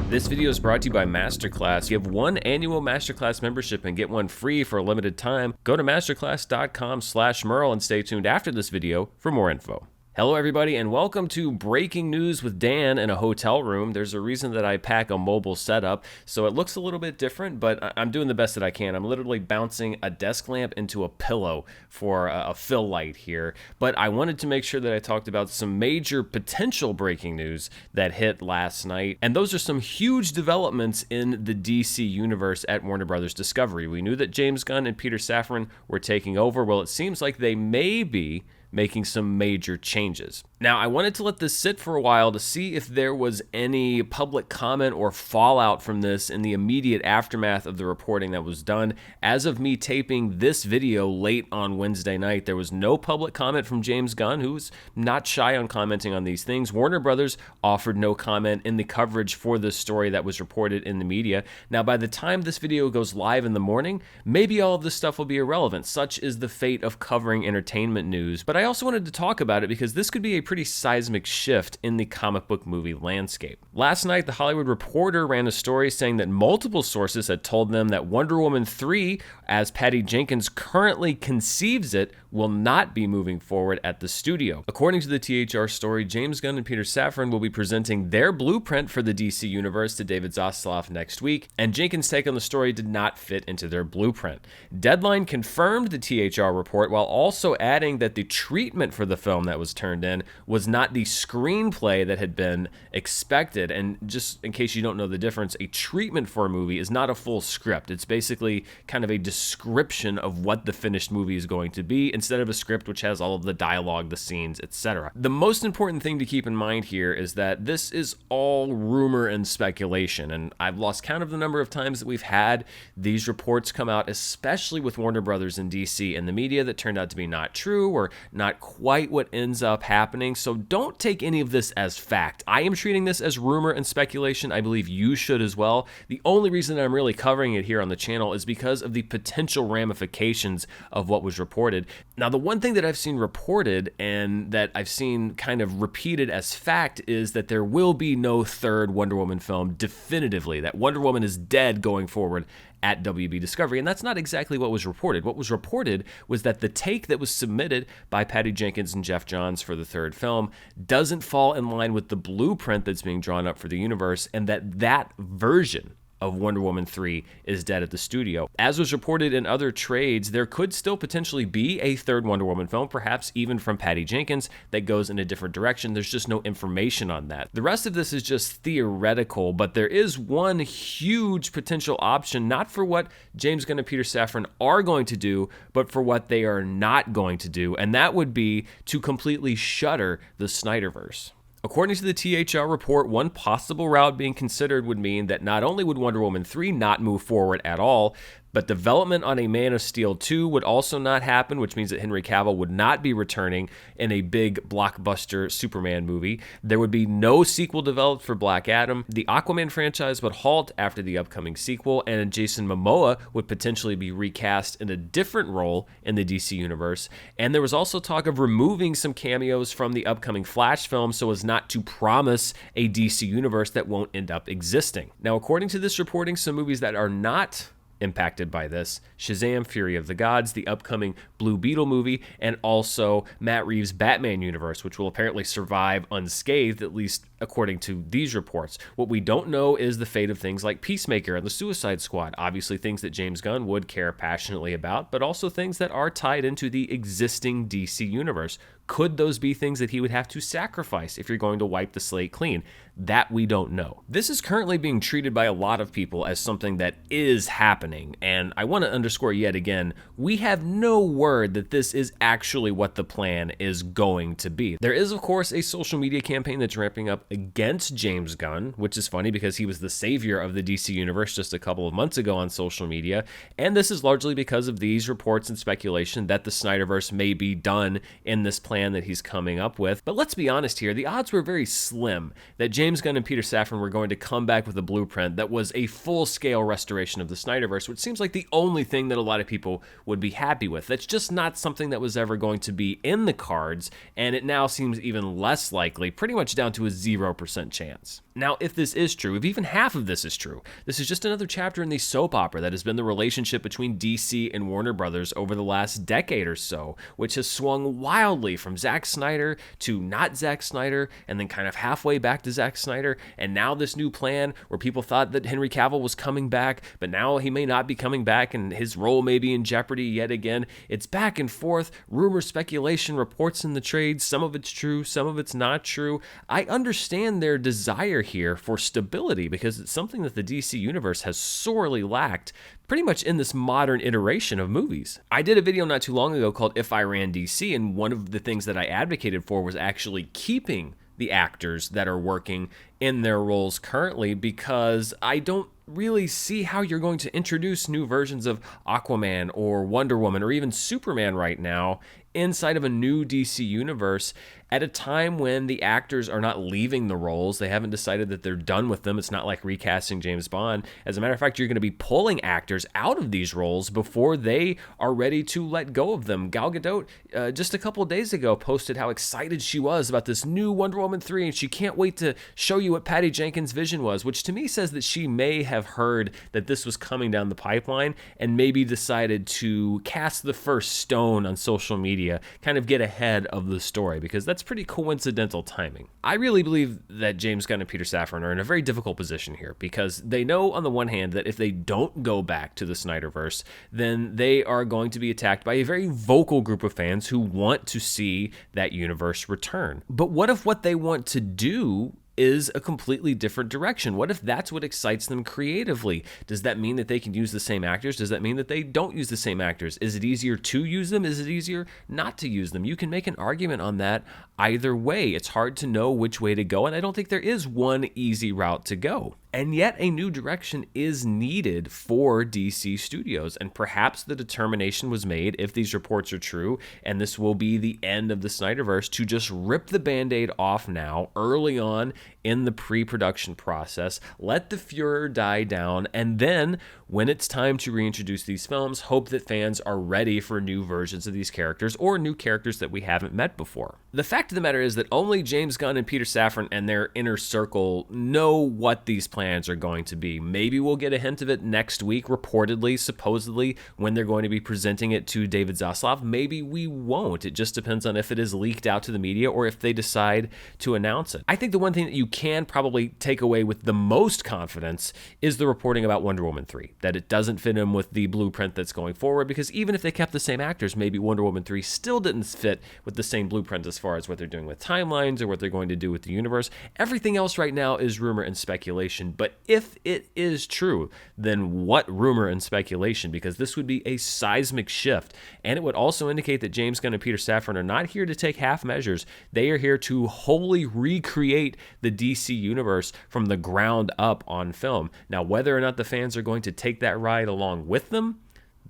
This video is brought to you by Masterclass. You have one annual Masterclass membership and get one free for a limited time. Go to masterclass.com/Murrell and stay tuned after this video for more info. Hello everybody and welcome to Breaking News with Dan in a hotel room. There's a reason that I pack a mobile setup, so it looks a little bit different, but I'm doing the best that I can. I'm literally bouncing a desk lamp into a pillow for a fill light here, but I wanted to make sure that I talked about some major potential breaking news that hit last night, and those are some huge developments in the DC universe at Warner Brothers Discovery. We knew that James Gunn and Peter Safran were taking over. Well, it seems like they may be making some major changes. Now, I wanted to let this sit for a while to see if there was any public comment or fallout from this in the immediate aftermath of the reporting that was done. As of me taping this video late on Wednesday night, there was no public comment from James Gunn, who's not shy on commenting on these things. Warner Brothers offered no comment in the coverage for this story that was reported in the media. Now, by the time this video goes live in the morning, maybe all of this stuff will be irrelevant. Such is the fate of covering entertainment news. But I also wanted to talk about it because this could be a pretty seismic shift in the comic book movie landscape. Last night, The Hollywood Reporter ran a story saying that multiple sources had told them that Wonder Woman 3, as Patty Jenkins currently conceives it, will not be moving forward at the studio. According to the THR story, James Gunn and Peter Safran will be presenting their blueprint for the DC universe to David Zaslav next week, and Jenkins' take on the story did not fit into their blueprint. Deadline confirmed the THR report while also adding that the treatment for the film that was turned in was not the screenplay that had been expected. And just in case you don't know the difference, a treatment for a movie is not a full script. It's basically kind of a description of what the finished movie is going to be, instead of a script which has all of the dialogue, the scenes, etc. The most important thing to keep in mind here is that this is all rumor and speculation, and I've lost count of the number of times that we've had these reports come out, especially with Warner Brothers and DC and the media, that turned out to be not true or not quite what ends up happening. So don't take any of this as fact. I am treating this as rumor and speculation. I believe you should as well. The only reason that I'm really covering it here on the channel is because of the potential ramifications of what was reported. Now, the one thing that I've seen reported and that I've seen kind of repeated as fact is that there will be no third Wonder Woman film definitively, that Wonder Woman is dead going forward at WB Discovery, and that's not exactly what was reported. What was reported was that the take that was submitted by Patty Jenkins and Jeff Johns for the third film doesn't fall in line with the blueprint that's being drawn up for the universe, and that version of Wonder Woman 3 is dead at the studio. As was reported in other trades, there could still potentially be a third Wonder Woman film, perhaps even from Patty Jenkins, that goes in a different direction. There's just no information on that. The rest of this is just theoretical, but there is one huge potential option, not for what James Gunn and Peter Safran are going to do, but for what they are not going to do, and that would be to completely shutter the Snyderverse. According to the THR report, one possible route being considered would mean that not only would Wonder Woman 3 not move forward at all, but development on a Man of Steel 2 would also not happen, which means that Henry Cavill would not be returning in a big blockbuster Superman movie. There would be no sequel developed for Black Adam. The Aquaman franchise would halt after the upcoming sequel, and Jason Momoa would potentially be recast in a different role in the DC universe. And there was also talk of removing some cameos from the upcoming Flash film so as not to promise a DC universe that won't end up existing. Now, according to this reporting, some movies that are not impacted by this: Shazam! Fury of the Gods, the upcoming Blue Beetle movie, and also Matt Reeves' Batman universe, which will apparently survive unscathed, at least according to these reports. What we don't know is the fate of things like Peacemaker and the Suicide Squad, obviously things that James Gunn would care passionately about, but also things that are tied into the existing DC universe. Could those be things that he would have to sacrifice if you're going to wipe the slate clean? That we don't know. This is currently being treated by a lot of people as something that is happening, and I want to underscore yet again, we have no word that this is actually what the plan is going to be. There is, of course, a social media campaign that's ramping up against James Gunn, which is funny because he was the savior of the DC universe just a couple of months ago on social media, and this is largely because of these reports and speculation that the Snyderverse may be done in this plan plan that he's coming up with. But let's be honest here, the odds were very slim that James Gunn and Peter Safran were going to come back with a blueprint that was a full-scale restoration of the Snyderverse, which seems like the only thing that a lot of people would be happy with. That's just not something that was ever going to be in the cards, and it now seems even less likely, pretty much down to a 0% chance. Now, if this is true, if even half of this is true, this is just another chapter in the soap opera that has been the relationship between DC and Warner Brothers over the last decade or so, which has swung wildly from Zack Snyder to not Zack Snyder, and then kind of halfway back to Zack Snyder, and now this new plan where people thought that Henry Cavill was coming back, but now he may not be coming back and his role may be in jeopardy yet again. It's back and forth, rumor, speculation, reports in the trades, some of it's true, some of it's not true. I understand their desire here for stability because it's something that the DC universe has sorely lacked pretty much in this modern iteration of movies. I did a video not too long ago called If I Ran DC, and one of the things that I advocated for was actually keeping the actors that are working in their roles currently, because I don't really see how you're going to introduce new versions of Aquaman or Wonder Woman or even Superman right now inside of a new DC universe at a time when the actors are not leaving the roles. They haven't decided that they're done with them. It's not like recasting James Bond. As a matter of fact, you're going to be pulling actors out of these roles before they are ready to let go of them. Gal Gadot, just a couple of days ago, posted how excited she was about this new Wonder Woman 3, and she can't wait to show you what Patty Jenkins' vision was, which to me says that she may have heard that this was coming down the pipeline and maybe decided to cast the first stone on social media, kind of get ahead of the story, because that's pretty coincidental timing. I really believe that James Gunn and Peter Safran are in a very difficult position here, because they know on the one hand that if they don't go back to the Snyderverse, then they are going to be attacked by a very vocal group of fans who want to see that universe return. But what if what they want to do is a completely different direction? What if that's what excites them creatively? Does that mean that they can use the same actors? Does that mean that they don't use the same actors? Is it easier to use them? Is it easier not to use them? You can make an argument on that either way. It's hard to know which way to go, and I don't think there is one easy route to go. And yet a new direction is needed for DC Studios, and perhaps the determination was made, if these reports are true, and this will be the end of the Snyderverse, to just rip the Band-Aid off now, early on in the pre-production process, let the furor die down, and then when it's time to reintroduce these films, hope that fans are ready for new versions of these characters or new characters that we haven't met before. The fact of the matter is that only James Gunn and Peter Safran and their inner circle know what these plans are going to be. Maybe we'll get a hint of it next week, reportedly, supposedly, when they're going to be presenting it to David Zaslav. Maybe we won't. It just depends on if it is leaked out to the media or if they decide to announce it. I think the one thing that you can probably take away with the most confidence is the reporting about Wonder Woman 3, that it doesn't fit in with the blueprint that's going forward, because even if they kept the same actors, maybe Wonder Woman 3 still didn't fit with the same blueprint as far as what they're doing with timelines or what they're going to do with the universe. Everything else right now is rumor and speculation, but if it is true, then what rumor and speculation? Because this would be a seismic shift, and it would also indicate that James Gunn and Peter Safran are not here to take half measures. They are here to wholly recreate the DC universe from the ground up on film. Now, whether or not the fans are going to take that ride along with them,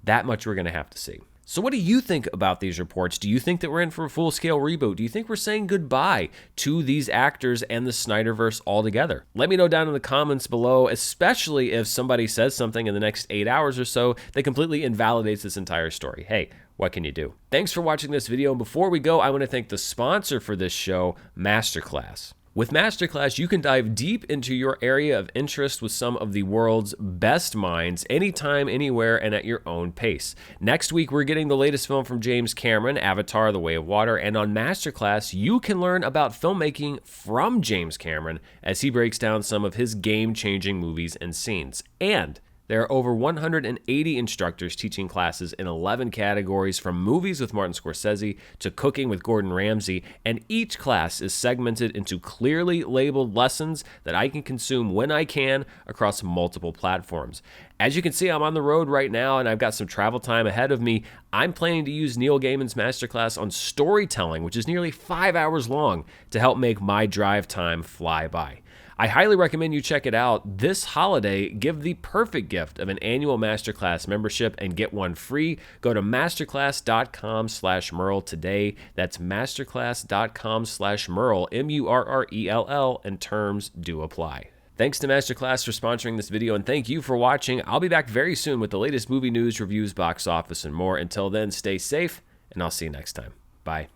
that much we're going to have to see. So what do you think about these reports? Do you think that we're in for a full-scale reboot? Do you think we're saying goodbye to these actors and the Snyderverse altogether? Let me know down in the comments below, especially if somebody says something in the next 8 hours or so that completely invalidates this entire story. Hey, what can you do? Thanks for watching this video. And before we go, I want to thank the sponsor for this show, Masterclass. With Masterclass, you can dive deep into your area of interest with some of the world's best minds, anytime, anywhere, and at your own pace. Next week, we're getting the latest film from James Cameron, Avatar: The Way of Water, and on Masterclass, you can learn about filmmaking from James Cameron as he breaks down some of his game-changing movies and scenes. And there are over 180 instructors teaching classes in 11 categories, from movies with Martin Scorsese to cooking with Gordon Ramsay, and each class is segmented into clearly labeled lessons that I can consume when I can across multiple platforms. As you can see, I'm on the road right now and I've got some travel time ahead of me. I'm planning to use Neil Gaiman's masterclass on storytelling, which is nearly 5 hours long, to help make my drive time fly by. I highly recommend you check it out. This holiday, give the perfect gift of an annual Masterclass membership and get one free. Go to masterclass.com/Murrell today. That's masterclass.com/Murrell, Murrell, and terms do apply. Thanks to Masterclass for sponsoring this video, and thank you for watching. I'll be back very soon with the latest movie news, reviews, box office, and more. Until then, stay safe, and I'll see you next time. Bye.